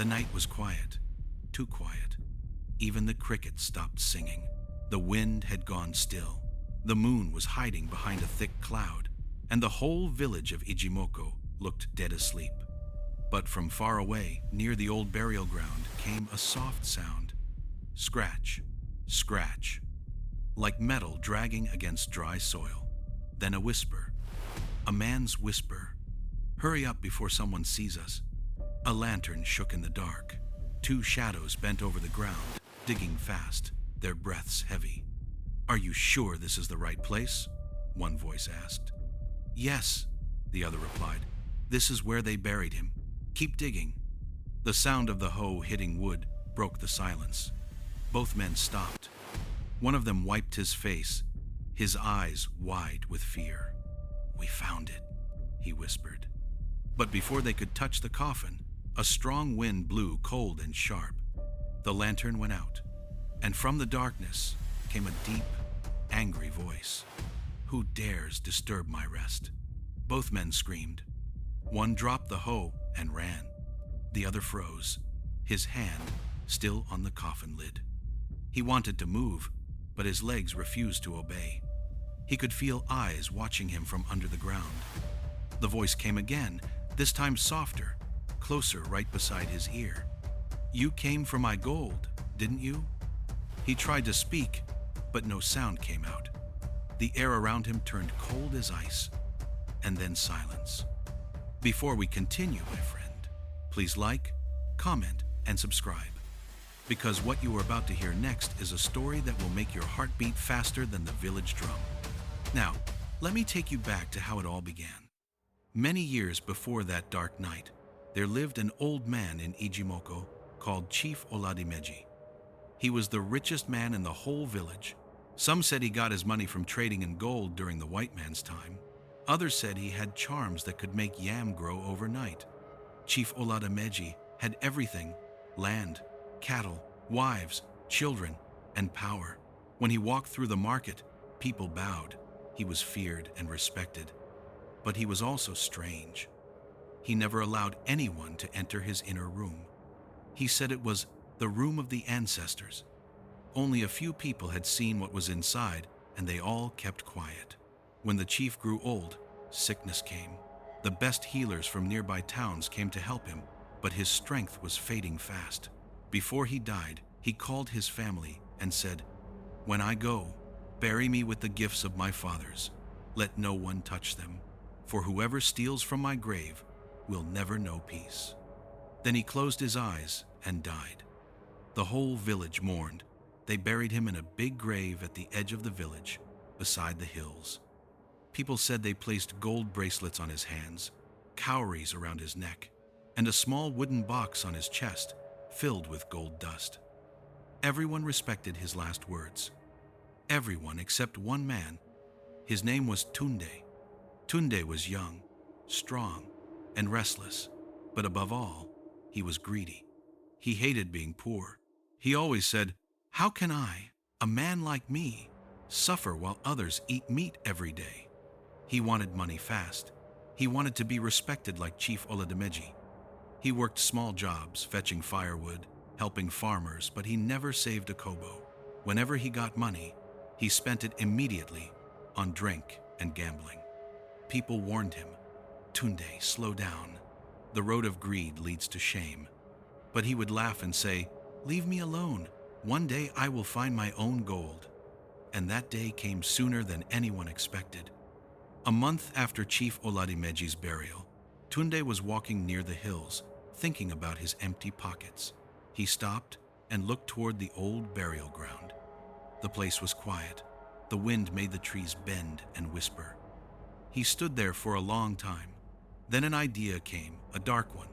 The night was quiet, too quiet. Even the crickets stopped singing. The wind had gone still. The moon was hiding behind a thick cloud, and the whole village of Ijimoko looked dead asleep. But from far away, near the old burial ground, came a soft sound. Scratch, scratch, like metal dragging against dry soil. Then a whisper, a man's whisper. "Hurry up before someone sees us." A lantern shook in the dark. Two shadows bent over the ground, digging fast, their breaths heavy. "Are you sure this is the right place?" one voice asked. "Yes," the other replied. "This is where they buried him. Keep digging." The sound of the hoe hitting wood broke the silence. Both men stopped. One of them wiped his face, his eyes wide with fear. "We found it," he whispered. But before they could touch the coffin, a strong wind blew cold and sharp. The lantern went out, and from the darkness came a deep, angry voice. "Who dares disturb my rest?" Both men screamed. One dropped the hoe and ran. The other froze, his hand still on the coffin lid. He wanted to move, but his legs refused to obey. He could feel eyes watching him from under the ground. The voice came again, this time softer, closer right beside his ear. "You came for my gold, didn't you?" He tried to speak, but no sound came out. The air around him turned cold as ice, and then silence. Before we continue, my friend, please like, comment, and subscribe, because what you are about to hear next is a story that will make your heart beat faster than the village drum. Now, let me take you back to how it all began. Many years before that dark night, there lived an old man in Ijimoko called Chief Oladimeji. He was the richest man in the whole village. Some said he got his money from trading in gold during the white man's time. Others said he had charms that could make yam grow overnight. Chief Oladimeji had everything: land, cattle, wives, children, and power. When he walked through the market, people bowed. He was feared and respected. But he was also strange. He never allowed anyone to enter his inner room. He said it was the room of the ancestors. Only a few people had seen what was inside, and they all kept quiet. When the chief grew old, sickness came. The best healers from nearby towns came to help him, but his strength was fading fast. Before he died, he called his family and said, "When I go, bury me with the gifts of my fathers. Let no one touch them, for whoever steals from my grave will never know peace." Then he closed his eyes and died. The whole village mourned. They buried him in a big grave at the edge of the village, beside the hills. People said they placed gold bracelets on his hands, cowries around his neck, and a small wooden box on his chest filled with gold dust. Everyone respected his last words. Everyone except one man. His name was Tunde. Tunde was young, strong, and restless, but above all, he was greedy. He hated being poor. He always said, "How can I, a man like me, suffer while others eat meat every day?" He wanted money fast. He wanted to be respected like Chief Oladimeji. He worked small jobs, fetching firewood, helping farmers, but he never saved a kobo. Whenever he got money, he spent it immediately on drink and gambling. People warned him, "Tunde, slow down. The road of greed leads to shame." But he would laugh and say, "Leave me alone. One day I will find my own gold." And that day came sooner than anyone expected. A month after Chief Oladimeji's burial, Tunde was walking near the hills, thinking about his empty pockets. He stopped and looked toward the old burial ground. The place was quiet. The wind made the trees bend and whisper. He stood there for a long time. Then an idea came, a dark one.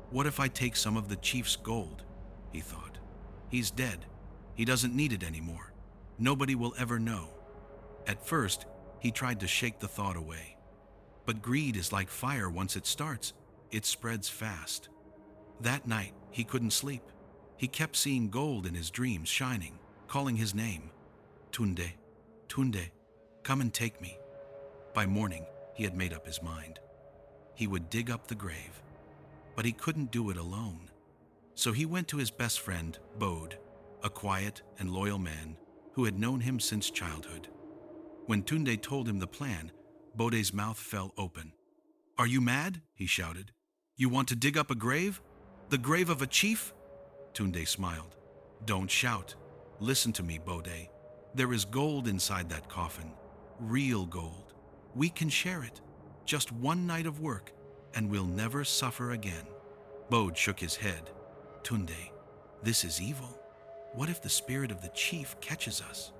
"What if I take some of the chief's gold?" he thought. "He's dead. He doesn't need it anymore. Nobody will ever know." At first, he tried to shake the thought away. But greed is like fire. Once it starts, it spreads fast. That night, he couldn't sleep. He kept seeing gold in his dreams, shining, calling his name. "Tunde, Tunde, come and take me." By morning, he had made up his mind. He would dig up the grave, but he couldn't do it alone. So So he went to his best friend, Bode, a quiet and loyal man who had known him since childhood. When Tunde told him the plan, Bode's mouth fell open. "Are you mad?" he shouted. "You want to dig up a grave? The grave of a chief?" Tunde smiled. "Don't shout. Listen to me, Bode. There is gold inside that coffin. Real gold. We can share it. Just one night of work, and we'll never suffer again." Bode shook his head. "Tunde, this is evil. What if the spirit of the chief catches us?"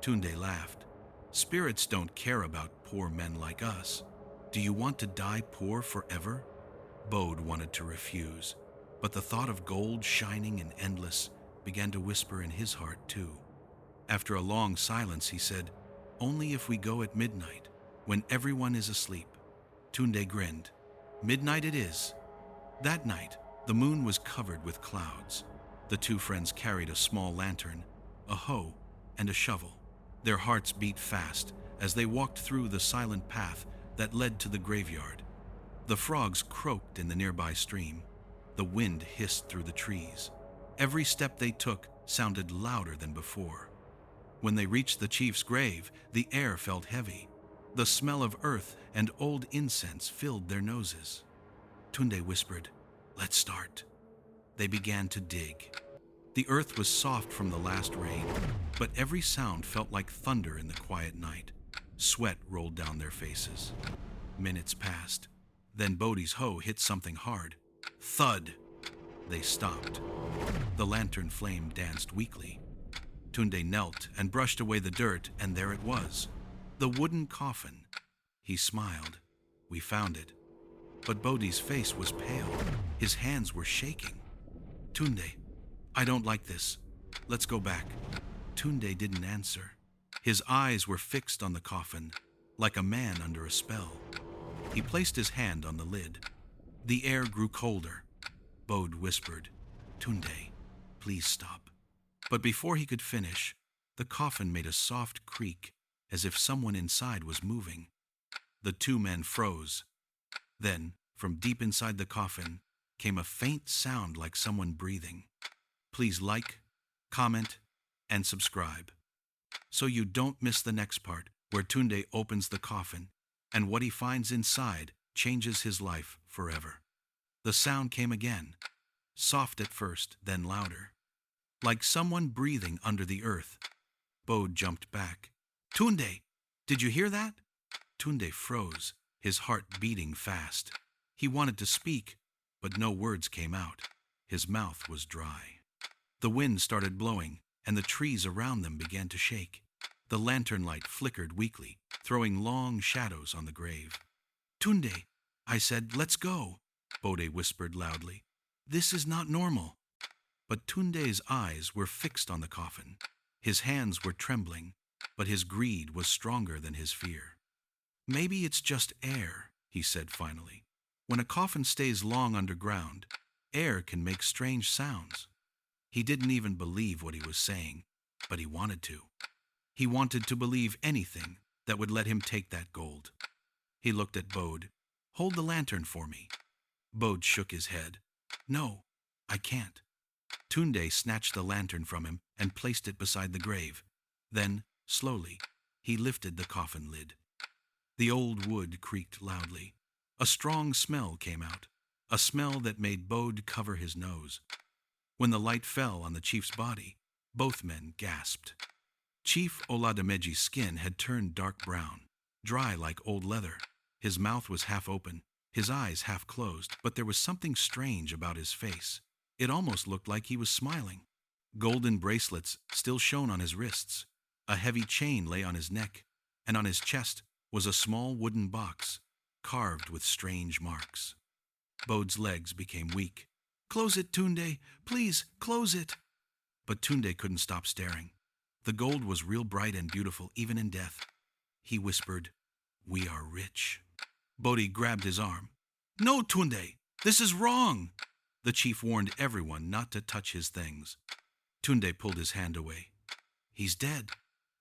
Tunde laughed. "Spirits don't care about poor men like us. Do you want to die poor forever?" Bode wanted to refuse, but the thought of gold shining and endless began to whisper in his heart too. After a long silence, he said, "Only if we go at midnight, when everyone is asleep." Tunde grinned. "Midnight it is." That night, the moon was covered with clouds. The two friends carried a small lantern, a hoe, and a shovel. Their hearts beat fast as they walked through the silent path that led to the graveyard. The frogs croaked in the nearby stream. The wind hissed through the trees. Every step they took sounded louder than before. When they reached the chief's grave, the air felt heavy. The smell of earth and old incense filled their noses. Tunde whispered, "Let's start." They began to dig. The earth was soft from the last rain, but every sound felt like thunder in the quiet night. Sweat rolled down their faces. Minutes passed. Then Bode's hoe hit something hard. Thud! They stopped. The lantern flame danced weakly. Tunde knelt and brushed away the dirt, and there it was. The wooden coffin. He smiled. "We found it." But Bode's face was pale. His hands were shaking. "Tunde, I don't like this. Let's go back." Tunde didn't answer. His eyes were fixed on the coffin, like a man under a spell. He placed his hand on the lid. The air grew colder. Bode whispered, "Tunde, please stop." But before he could finish, the coffin made a soft creak, as if someone inside was moving. The two men froze. Then, from deep inside the coffin, came a faint sound like someone breathing. Please like, comment, and subscribe, so you don't miss the next part, where Tunde opens the coffin, and what he finds inside changes his life forever. The sound came again, soft at first, then louder, like someone breathing under the earth. Bode jumped back. "Tunde, did you hear that?" Tunde froze, his heart beating fast. He wanted to speak, but no words came out. His mouth was dry. The wind started blowing, and the trees around them began to shake. The lantern light flickered weakly, throwing long shadows on the grave. "Tunde," I said, "let's go," Bode whispered loudly. "This is not normal." But Tunde's eyes were fixed on the coffin. His hands were trembling, but his greed was stronger than his fear. "Maybe it's just air," he said finally. "When a coffin stays long underground, air can make strange sounds." He didn't even believe what he was saying, but he wanted to. He wanted to believe anything that would let him take that gold. He looked at Bode. "Hold the lantern for me." Bode shook his head. "No, I can't." Tunde snatched the lantern from him and placed it beside the grave. Then, slowly, he lifted the coffin lid. The old wood creaked loudly. A strong smell came out, a smell that made Bode cover his nose. When the light fell on the chief's body, both men gasped. Chief Oladimeji's skin had turned dark brown, dry like old leather. His mouth was half open, his eyes half closed, but there was something strange about his face. It almost looked like he was smiling. Golden bracelets still shone on his wrists. A heavy chain lay on his neck, and on his chest was a small wooden box, carved with strange marks. Bode's legs became weak. "Close it, Tunde! Please, close it!" But Tunde couldn't stop staring. The gold was real bright and beautiful, even in death. He whispered, "We are rich." Bode grabbed his arm. "No, Tunde! This is wrong!" The chief warned everyone not to touch his things. Tunde pulled his hand away. "He's dead.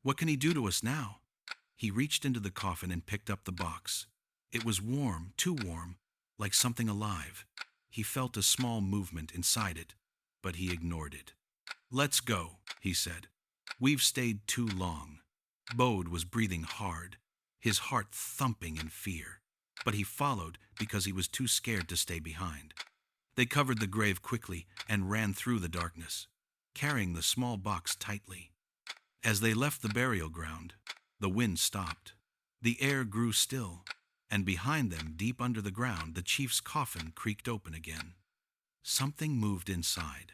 What can he do to us now?" He reached into the coffin and picked up the box. It was warm, too warm, like something alive. He felt a small movement inside it. but he ignored it. "Let's go," he said. "We've stayed too long." Bode was breathing hard, his heart thumping in fear, but he followed because he was too scared to stay behind. They covered the grave quickly and ran through the darkness, carrying the small box tightly. As they left the burial ground, the wind stopped. The air grew still, and behind them, deep under the ground, the chief's coffin creaked open again. Something moved inside.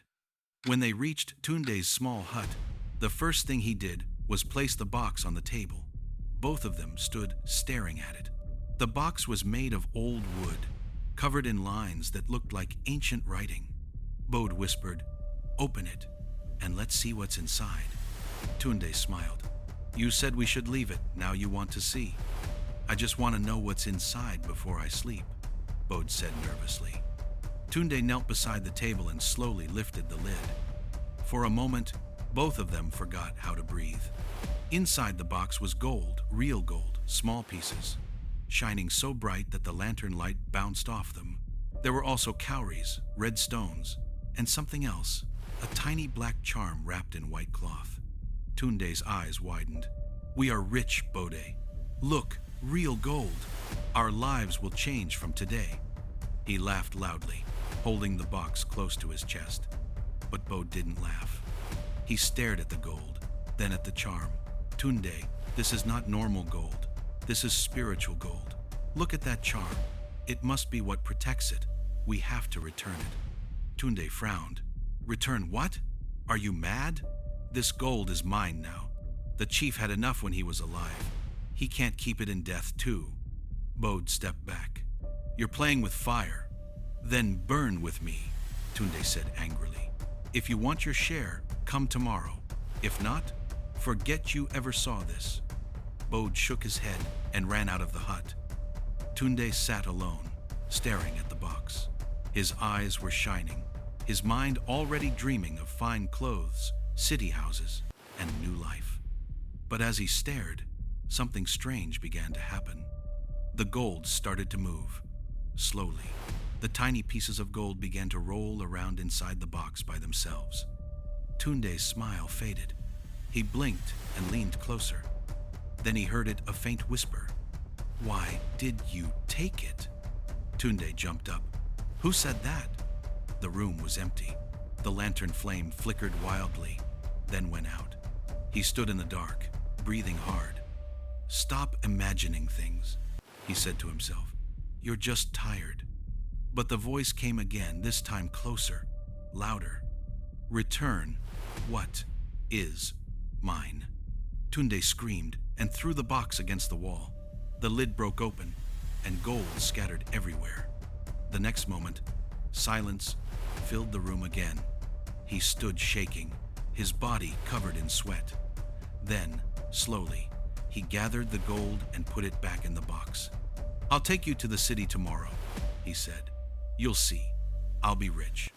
When they reached Tunde's small hut, the first thing he did was place the box on the table. Both of them stood staring at it. The box was made of old wood, covered in lines that looked like ancient writing. Bode whispered, "Open it, and let's see what's inside." Tunde smiled. "You said we should leave it, now you want to see." "I just want to know what's inside before I sleep," Bode said nervously. Tunde knelt beside the table and slowly lifted the lid. For a moment, both of them forgot how to breathe. Inside the box was gold, real gold, small pieces, shining so bright that the lantern light bounced off them. There were also cowries, red stones, and something else, a tiny black charm wrapped in white cloth. Tunde's eyes widened. "We are rich, Bode. Look, real gold. Our lives will change from today." He laughed loudly, holding the box close to his chest. But Bode didn't laugh. He stared at the gold, then at the charm. "Tunde, this is not normal gold. This is spiritual gold. Look at that charm. It must be what protects it. We have to return it." Tunde frowned. "Return what? Are you mad? This gold is mine now. The chief had enough when he was alive. He can't keep it in death too." Bode stepped back. "You're playing with fire. Then burn with me," Tunde said angrily. "If you want your share, come tomorrow. If not, forget you ever saw this." Bode shook his head and ran out of the hut. Tunde sat alone, staring at the box. His eyes were shining, his mind already dreaming of fine clothes, city houses, and new life. But as he stared, something strange began to happen. The gold started to move. Slowly, the tiny pieces of gold began to roll around inside the box by themselves. Tunde's smile faded. He blinked and leaned closer. Then he heard a faint whisper. "Why did you take it?" Tunde jumped up. "Who said that?" The room was empty. The lantern flame flickered wildly, then went out. He stood in the dark, breathing hard. "Stop imagining things," he said to himself. "You're just tired." But the voice came again, this time closer, louder. "Return what is mine." Tunde screamed and threw the box against the wall. The lid broke open, and gold scattered everywhere. The next moment, silence filled the room again. He stood shaking, his body covered in sweat. Then, slowly, he gathered the gold and put it back in the box. "I'll take you to the city tomorrow," he said. "You'll see. I'll be rich."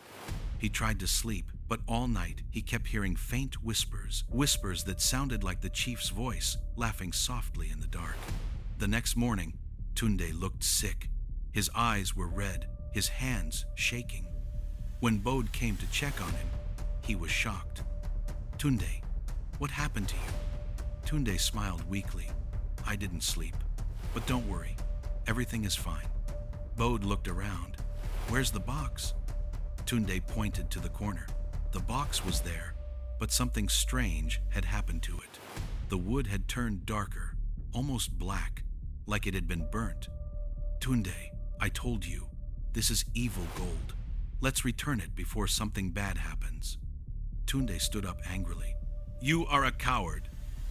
He tried to sleep, but all night he kept hearing faint whispers that sounded like the chief's voice, laughing softly in the dark. The next morning, Tunde looked sick. His eyes were red, his hands shaking. When Bode came to check on him, he was shocked. "Tunde, what happened to you?" Tunde smiled weakly. "I didn't sleep. But don't worry, everything is fine." Bode looked around. "Where's the box?" Tunde pointed to the corner. The box was there, but something strange had happened to it. The wood had turned darker, almost black, like it had been burnt. "Tunde, I told you, this is evil gold. Let's return it before something bad happens." Tunde stood up angrily. "You are a coward.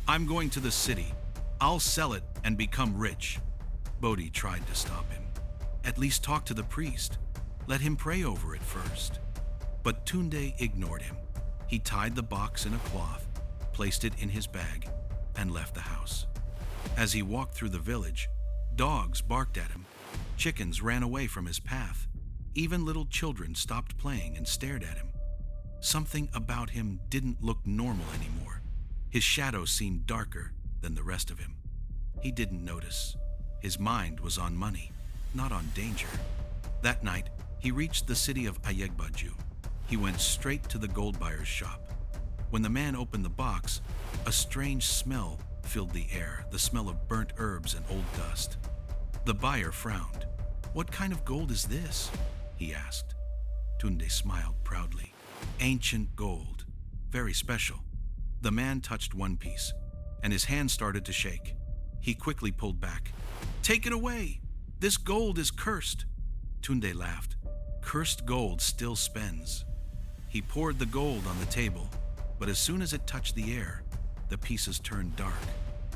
I'm going to the city. I'll sell it and become rich." Bode tried to stop him. "At least talk to the priest. Let him pray over it first." But Tunde ignored him. He tied the box in a cloth, placed it in his bag, and left the house. As he walked through the village, dogs barked at him. Chickens ran away from his path. Even little children stopped playing and stared at him. Something about him didn't look normal anymore. His shadow seemed darker than the rest of him. He didn't notice. His mind was on money, not on danger. That night, he reached the city of Ijimoko. He went straight to the gold buyer's shop. When the man opened the box, a strange smell filled the air, the smell of burnt herbs and old dust. The buyer frowned. "What kind of gold is this?" he asked. Tunde smiled proudly. "Ancient gold. Very special." The man touched one piece, and his hand started to shake. He quickly pulled back. "Take it away! This gold is cursed." Tunde laughed. "Cursed gold still spends." He poured the gold on the table, but as soon as it touched the air, the pieces turned dark,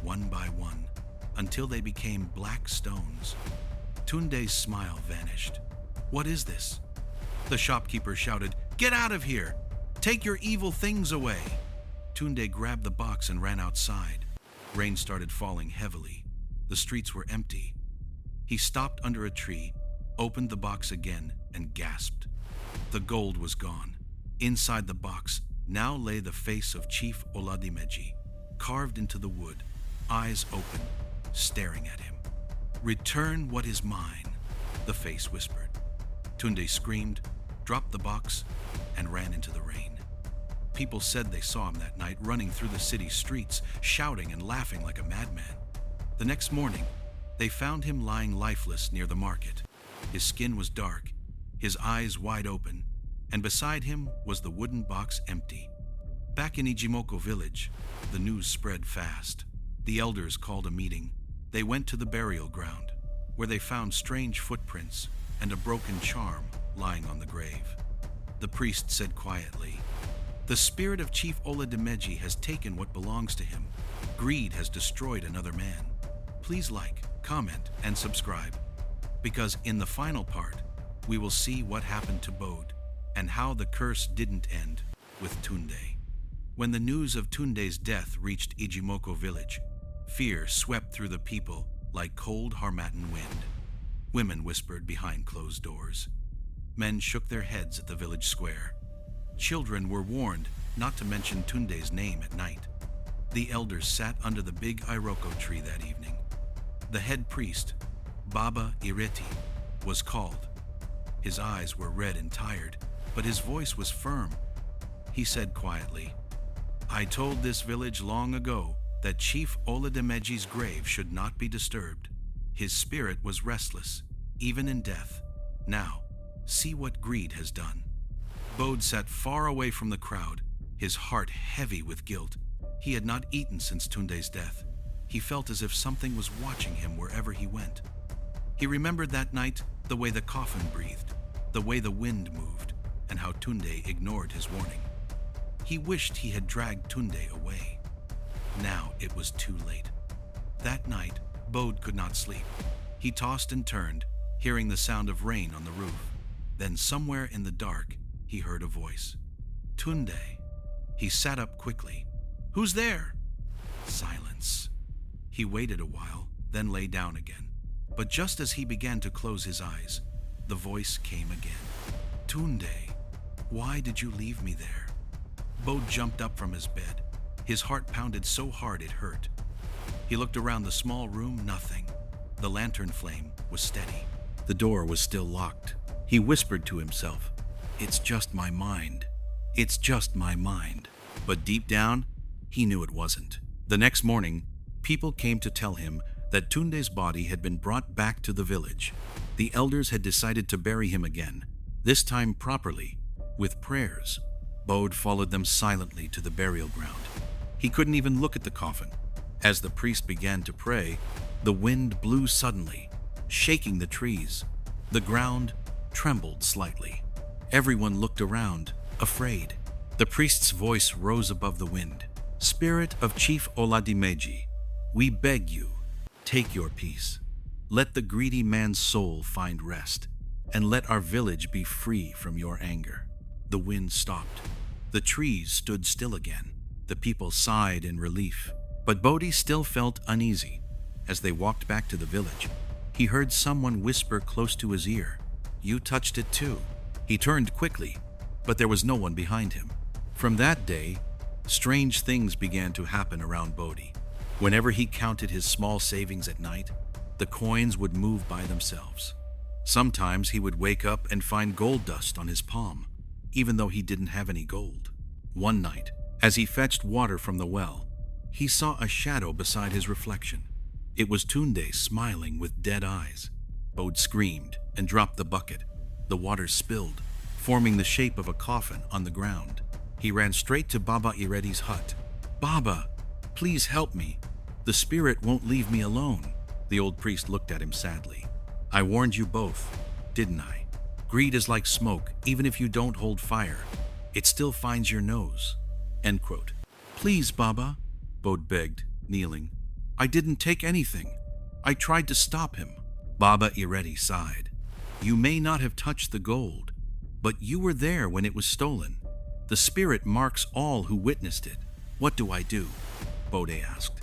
one by one, until they became black stones. Tunde's smile vanished. "What is this?" The shopkeeper shouted, "Get out of here! Take your evil things away!" Tunde grabbed the box and ran outside. Rain started falling heavily. The streets were empty. He stopped under a tree, opened the box again, and gasped. The gold was gone. Inside the box now lay the face of Chief Oladimeji, carved into the wood, eyes open, staring at him. "Return what is mine," the face whispered. Tunde screamed, dropped the box, and ran into the rain. People said they saw him that night running through the city streets, shouting and laughing like a madman. The next morning, they found him lying lifeless near the market. His skin was dark, his eyes wide open, and beside him was the wooden box empty. Back in Ijimoko village, the news spread fast. The elders called a meeting. They went to the burial ground, where they found strange footprints and a broken charm lying on the grave. The priest said quietly, "The spirit of Chief Oladimeji has taken what belongs to him. Greed has destroyed another man." Please like, comment, and subscribe, because in the final part, we will see what happened to Bode and how the curse didn't end with Tunde. When the news of Tunde's death reached Ijimoko village, fear swept through the people like cold Harmattan wind. Women whispered behind closed doors. Men shook their heads at the village square. Children were warned not to mention Tunde's name at night. The elders sat under the big Iroko tree that evening. The head priest, Baba Ireti, was called. His eyes were red and tired, but his voice was firm. He said quietly, "I told this village long ago that Chief Oladimeji's grave should not be disturbed. His spirit was restless, even in death. Now, see what greed has done." Bode sat far away from the crowd, his heart heavy with guilt. He had not eaten since Tunde's death. He felt as if something was watching him wherever he went. He remembered that night the way the coffin breathed, the way the wind moved, and how Tunde ignored his warning. He wished he had dragged Tunde away. Now it was too late. That night, Bode could not sleep. He tossed and turned, hearing the sound of rain on the roof. Then somewhere in the dark, he heard a voice. "Tunde." He sat up quickly. "Who's there?" Silence. He waited a while, then lay down again. But just as he began to close his eyes, the voice came again. "Tunde, why did you leave me there?" Bode jumped up from his bed. His heart pounded so hard it hurt. He looked around the small room, nothing. The lantern flame was steady. The door was still locked. He whispered to himself, "It's just my mind. It's just my mind." But deep down, he knew it wasn't. The next morning, people came to tell him that Tunde's body had been brought back to the village. The elders had decided to bury him again, this time properly, with prayers. Bode followed them silently to the burial ground. He couldn't even look at the coffin. As the priest began to pray, the wind blew suddenly, shaking the trees. The ground trembled slightly. Everyone looked around, afraid. The priest's voice rose above the wind. "Spirit of Chief Oladimeji, we beg you, take your peace. Let the greedy man's soul find rest, and let our village be free from your anger." The wind stopped. The trees stood still again. The people sighed in relief. But Bode still felt uneasy. As they walked back to the village, he heard someone whisper close to his ear, "You touched it too." He turned quickly, but there was no one behind him. From that day, strange things began to happen around Bode. Whenever he counted his small savings at night, the coins would move by themselves. Sometimes he would wake up and find gold dust on his palm. even though he didn't have any gold. One night, as he fetched water from the well, he saw a shadow beside his reflection. It was Tunde smiling with dead eyes. Bode screamed and dropped the bucket. The water spilled, forming the shape of a coffin on the ground. He ran straight to Baba Ireti's hut. "Baba, please help me. The spirit won't leave me alone." The old priest looked at him sadly. "I warned you both, didn't I? Greed is like smoke. Even if you don't hold fire, it still finds your nose." End quote. "Please, Baba," Bode begged, kneeling. "I didn't take anything. I tried to stop him." Baba Ireti sighed. "You may not have touched the gold, but you were there when it was stolen. The spirit marks all who witnessed it. What do I do?" Bode asked,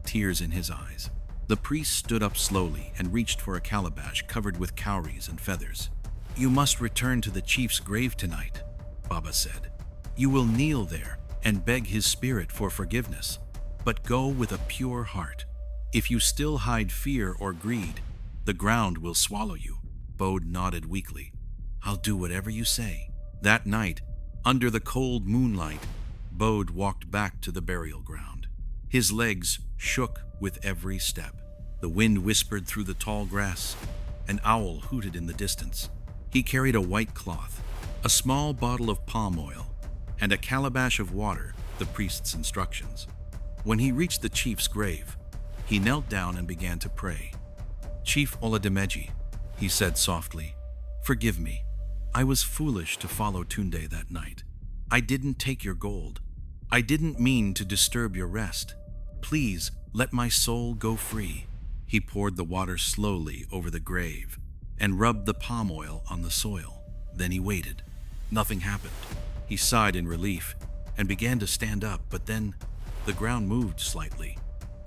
tears in his eyes. The priest stood up slowly and reached for a calabash covered with cowries and feathers. "You must return to the chief's grave tonight," Baba said. "You will kneel there and beg his spirit for forgiveness, but go with a pure heart. If you still hide fear or greed, the ground will swallow you." Bode nodded weakly. "I'll do whatever you say." That night, under the cold moonlight, Bode walked back to the burial ground. His legs shook with every step. The wind whispered through the tall grass. An owl hooted in the distance. He carried a white cloth, a small bottle of palm oil, and a calabash of water, the priest's instructions. When he reached the chief's grave, he knelt down and began to pray. "Chief Oladimeji," he said softly, "forgive me. I was foolish to follow Tunde that night. I didn't take your gold. I didn't mean to disturb your rest. Please let my soul go free." He poured the water slowly over the grave and rubbed the palm oil on the soil. Then he waited. Nothing happened. He sighed in relief and began to stand up, but then the ground moved slightly.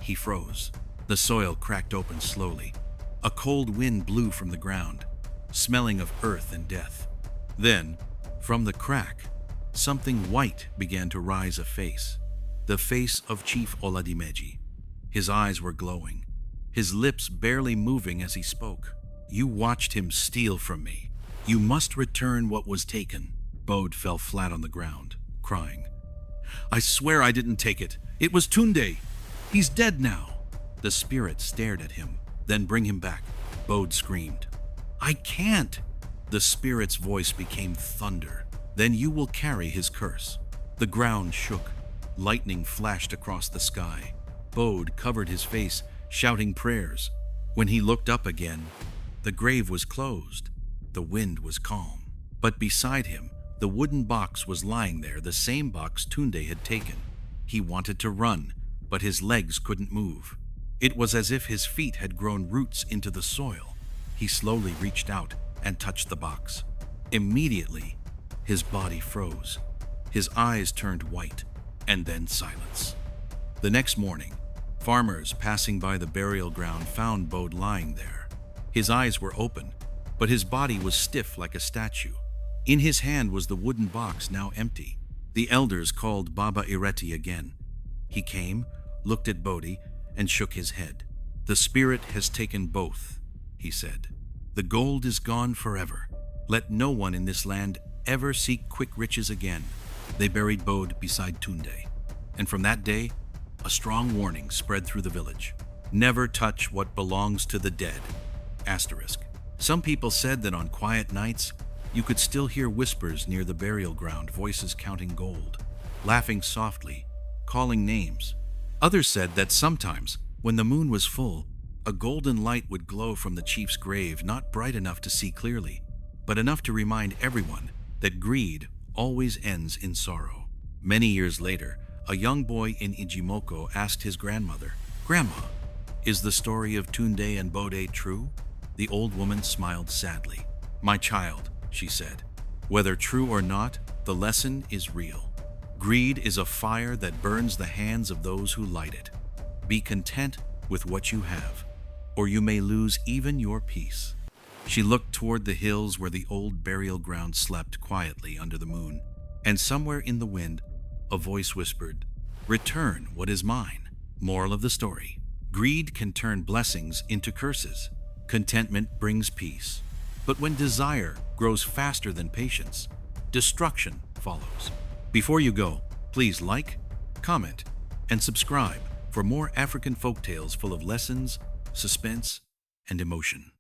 He froze. The soil cracked open slowly. A cold wind blew from the ground, smelling of earth and death. Then, from the crack, something white began to rise a face. The face of Chief Oladimeji. His eyes were glowing, his lips barely moving as he spoke. "You watched him steal from me. You must return what was taken." Bode fell flat on the ground, crying. "I swear I didn't take it. It was Tunde. He's dead now." The spirit stared at him. "Then bring him back," Bode screamed. "I can't." The spirit's voice became thunder. "Then you will carry his curse." The ground shook. Lightning flashed across the sky. Bode covered his face, shouting prayers. When he looked up again, the grave was closed. The wind was calm. But beside him, the wooden box was lying there, the same box Tunde had taken. He wanted to run, but his legs couldn't move. It was as if his feet had grown roots into the soil. He slowly reached out and touched the box. Immediately, his body froze. His eyes turned white, and then silence. The next morning, farmers passing by the burial ground found Bode lying there. His eyes were open, but his body was stiff like a statue. In his hand was the wooden box, now empty. The elders called Baba Ireti again. He came, looked at Bode, and shook his head. "The spirit has taken both," he said. "The gold is gone forever. Let no one in this land ever seek quick riches again." They buried Bode beside Tunde, and from that day, a strong warning spread through the village. Never touch what belongs to the dead. Asterisk. Some people said that on quiet nights, you could still hear whispers near the burial ground, voices counting gold, laughing softly, calling names. Others said that sometimes, when the moon was full, a golden light would glow from the chief's grave, not bright enough to see clearly, but enough to remind everyone that greed always ends in sorrow. Many years later, a young boy in Ijimoko asked his grandmother, "Grandma, is the story of Tunde and Bode true?" The old woman smiled sadly. "My child," she said, "whether true or not, the lesson is real. Greed is a fire that burns the hands of those who light it. Be content with what you have, or you may lose even your peace." She looked toward the hills where the old burial ground slept quietly under the moon, and somewhere in the wind, a voice whispered, "Return what is mine." Moral of the story: greed can turn blessings into curses. Contentment brings peace. But when desire grows faster than patience, destruction follows. Before you go, please like, comment, and subscribe for more African folktales full of lessons, suspense, and emotion.